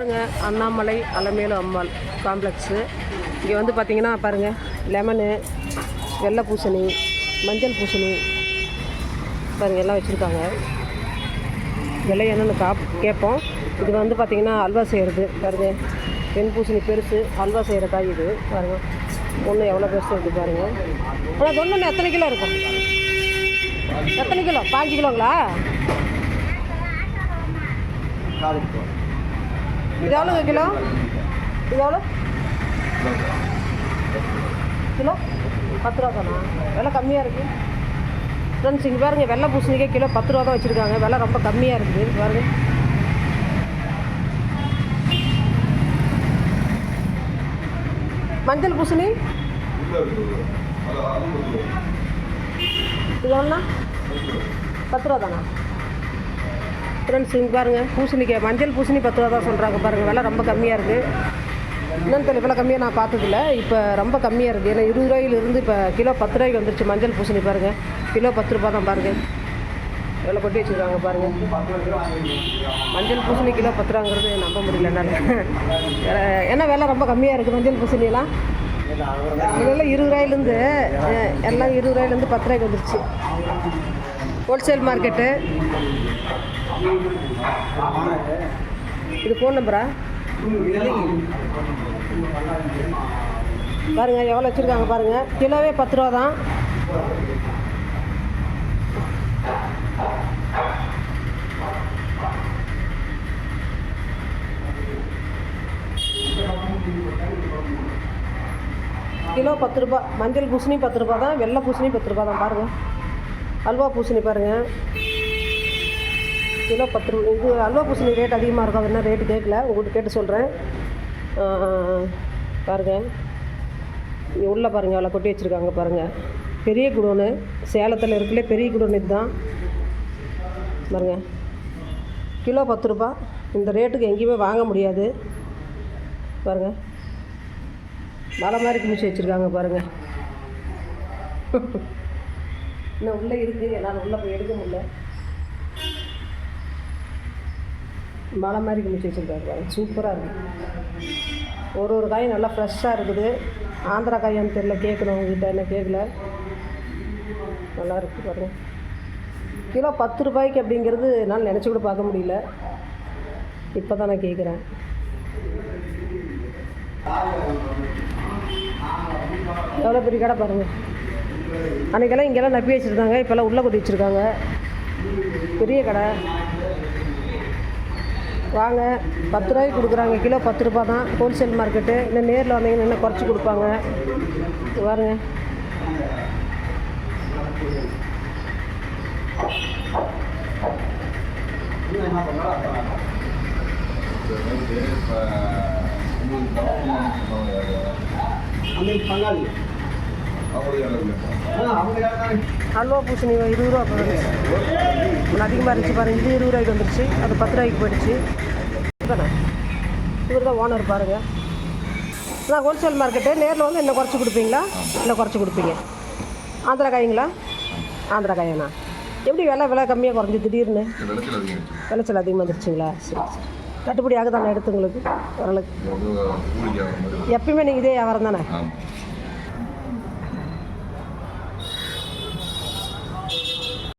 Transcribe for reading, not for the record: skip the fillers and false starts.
பாருங்க அண்ணாமலை அலமேலு அம்பாள் காம்ப்ளெக்ஸு. இங்கே வந்து பார்த்திங்கன்னா பாருங்கள், லெமனு, வெள்ளை பூசணி, மஞ்சள் பூசணி பாருங்கள் எல்லாம் வச்சுருக்காங்க. விலை என்னென்னு கேட்போம். இது வந்து பார்த்திங்கன்னா அல்வா செய்கிறது பாருங்கள். வெண் பூசணி பெருசு, அல்வா செய்கிற காய் இது பாருங்கள். ஒன்று எவ்வளோ பெருசு இருக்குது பாருங்கள். ஆனால் ஒன்று எத்தனை கிலோ இருக்கும்? எத்தனை கிலோ? 5 கிலோங்களா? இது எவ்வளோங்க கிலோ? இது எவ்வளோ கிலோ? 10 ரூபா தானா? விலை கம்மியாக இருக்குது ஃப்ரெண்ட்ஸ். இங்கே பாருங்கள், வெள்ளை பூசணிக்கே கிலோ 10 ரூபா தான் வச்சுருக்காங்க. விலை ரொம்ப கம்மியாக இருக்குது பாருங்கள். மஞ்சள் பூசணி இது எவ்வளோண்ணா? 10 ரூபா தானா ஃப்ரெண்ட்ஸ்? இங்கே பாருங்கள், பூசணிக்காய் மஞ்சள் பூசணி 10 ரூபா தான் சொல்கிறாங்க பாருங்கள். விலை ரொம்ப கம்மியாக இருக்குது. இன்னும் தெரியல, விலை கம்மியாக நான் பார்த்ததில்ல. இப்போ ரொம்ப கம்மியாக இருக்குது. ஏன்னா 20 ரூபாயிலிருந்து இப்போ கிலோ 10 ரூபாய்க்கு வந்துருச்சு மஞ்சள் பூசணி பாருங்கள். கிலோ 10 ரூபா தான் பாருங்கள். எவ்வளோ கொட்டி வச்சுருக்காங்க பாருங்கள். மஞ்சள் பூசணி கிலோ 10 ரூபாங்கிறது நம்ப முடியல என்னால். ஏன்னா விலை ரொம்ப கம்மியாக இருக்குது மஞ்சள் பூசணியெல்லாம். இதெல்லாம் 20 ரூபாயிலேருந்து எல்லாம் 20 ரூபாயிலேருந்து 10 ரூபாய்க்கு வந்துருச்சு. Wholesale market. இது ஃபோன் நம்பரா? பாருங்கள் எவ்வளோ வச்சுருக்காங்க பாருங்கள். கிலோவே 10 ரூபா தான். கிலோ 10 ரூபா. மஞ்சள் பூசணி 10 ரூபா தான், வெள்ளை பூசணி 10 ரூபா தான் பாருங்கள். அல்வா பூசணி பாருங்கள், கிலோ 10 ரூபா. இது அல்வா பூசணி ரேட் அதிகமாக இருக்கும். அது என்ன ரேட்டு கேட்கல, உங்கள்கிட்ட கேட்டு சொல்கிறேன் பாருங்கள். இங்கே உள்ளே பாருங்கள் எவ்வளோ கொட்டி வச்சுருக்காங்க பாருங்கள். பெரிய குடோனு, சேலத்தில் இருக்குல்ல பெரிய குடோன் இதுதான் பாருங்கள். கிலோ 10 ரூபா. இந்த ரேட்டுக்கு எங்கேயுமே வாங்க முடியாது பாருங்கள். மலை மாதிரி குமிச்சு வச்சுருக்காங்க பாருங்கள். இன்னும் உள்ளே இருக்குது, என்னால் உள்ளே போய் எடுக்க முடியல. மலை மாதிரி குமிச்சு வச்சுருக்காங்க பாருங்கள். சூப்பராக இருக்குது. ஒரு காயும் நல்லா ஃப்ரெஷ்ஷாக இருக்குது. ஆந்திரா காயான்னு தெரியல, கேட்கணும் உங்ககிட்ட, என்ன கேட்கல. நல்லா இருக்குது பாருங்கள். கிலோ 10 ரூபாய்க்கு அப்படிங்கிறது என்னால் நினச்சி கூட பார்க்க முடியல. இப்போ தான் நான் கேட்குறேன். எவ்வளோ பெரிய கடை பாருங்கள். அன்றைக்கெல்லாம் இங்கெல்லாம் நப்பி வச்சுருந்தாங்க, இப்போல்லாம் உள்ளே கொட்டி வச்சுருக்காங்க. பெரிய கடை. வாங்க, 10 ரூபாய்க்கு கொடுக்குறாங்க. கிலோ 10 ரூபா தான். Wholesale market. இன்னும் நேரில் வந்தீங்கன்னா இன்னும் குறைச்சி கொடுப்பாங்க பாருங்க. அல்வா பூசணி 20 ரூபா அதிகமாக இருந்துச்சு பாருங்கள். இது 20 ரூபாய்க்கு வந்துருச்சு, அது 10 ரூபாய்க்கு போயிடுச்சு தானே. இவர் தான் ஓனர் பாருங்கள். நான் ஹோல்சேல் மார்க்கெட்டு. நேரில் வந்து என்ன குறைச்சி கொடுப்பீங்களா? இல்லை குறைச்சி கொடுப்பீங்க. ஆந்திரா காய்ங்களா? ஆந்திரா காயாண்ணா? எப்படி விலை கம்மியாக குறைஞ்சி திடீர்னு? விளைச்சல் அதிகமாக வந்துருச்சுங்களா? சரி சரி. கட்டுப்படி ஆகுதானே எடுத்து உங்களுக்கு ஓரளவுக்கு? எப்பயுமே நீங்கள் இதே வியாபாரம் தானே?